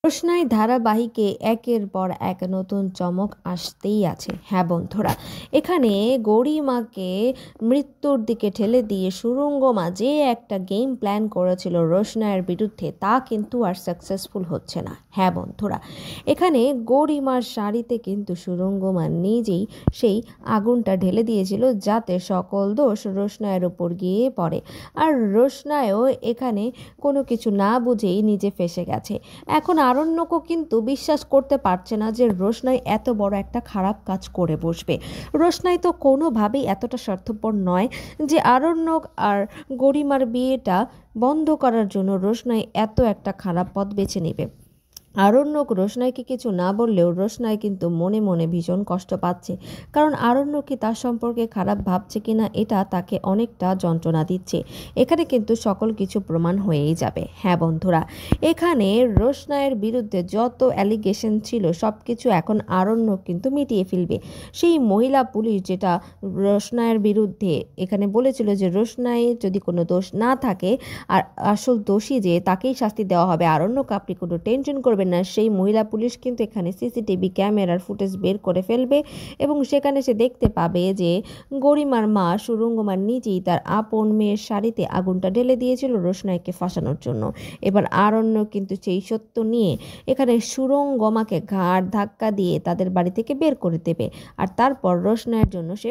রোশনাই ধারাবাহিকে একের পর এক নতুন চমক আসতেই আছে। হ্যাঁ বন্ধুরা, এখানে গরিমাকে মৃত্যুর দিকে ঠেলে দিয়ে সুরঙ্গমা যে একটা গেম প্ল্যান করেছিল রোশনাইয়ের বিরুদ্ধে, তা কিন্তু আর সাকসেসফুল হচ্ছে না। হ্যাঁ বন্ধুরা, এখানে গরিমার শাড়িতে কিন্তু সুরঙ্গমা নিজেই সেই আগুনটা ঢেলে দিয়েছিল, যাতে সকল দোষ রোশনাইয়ের ওপর গিয়ে পড়ে। আর রোশনাইও এখানে কোনো কিছু না বুঝেই নিজে ফেঁসে গেছে। এখন আরণ্যকও কিন্তু বিশ্বাস করতে পারছে না যে রোশনাই এত বড় একটা খারাপ কাজ করে বসবে। রোশনাই তো কোনোভাবেই এতটা স্বার্থপর নয় যে আরণ্যক আর গরিমার বিয়েটা বন্ধ করার জন্য রোশনাই এত একটা খারাপ পথ বেছে নেবে। আরণ্যক রোশনাইকে কিছু না বললেও রোশনাই কিন্তু মনে মনে ভীষণ কষ্ট পাচ্ছে, কারণ আরণ্যক কি তার সম্পর্কে খারাপ ভাবছে কিনা এটা তাকে অনেকটা যন্ত্রণা দিচ্ছে। এখানে কিন্তু সকল কিছু প্রমাণ হয়েই যাবে। হ্যাঁ বন্ধুরা, এখানে রোশনাইয়ের বিরুদ্ধে যত অ্যালিগেশন ছিল সব কিছু এখন আরণ্যক কিন্তু মিটিয়ে ফেলবে। সেই মহিলা পুলিশ যেটা রোশনাইয়ের বিরুদ্ধে এখানে বলেছিল যে রোশনাইয়ের যদি কোনো দোষ না থাকে আর আসল দোষী যে তাকেই শাস্তি দেওয়া হবে, আরণ্যক আপনি কোনো টেনশন করবেন না, সেই মহিলা পুলিশ কিন্তু এখানে সিসিটিভি ক্যামেরার ফুটেজ বের করে ফেলবে এবং সেখানে সে দেখতে পাবে যে গরিমার মা সুরঙ্গমার নিজেই তার আপন মেয়ের শাড়িতে আগুনটা ঢেলে দিয়েছিল রোশনাইকে ফাঁসানোর জন্য। এবার আরণ্য কিন্তু সেই সত্য নিয়ে এখানে সুরঙ্গমাকে ঘাড় ধাক্কা দিয়ে তাদের বাড়ি থেকে বের করে দেবে, আর তারপর রোশনাইয়ের জন্য সে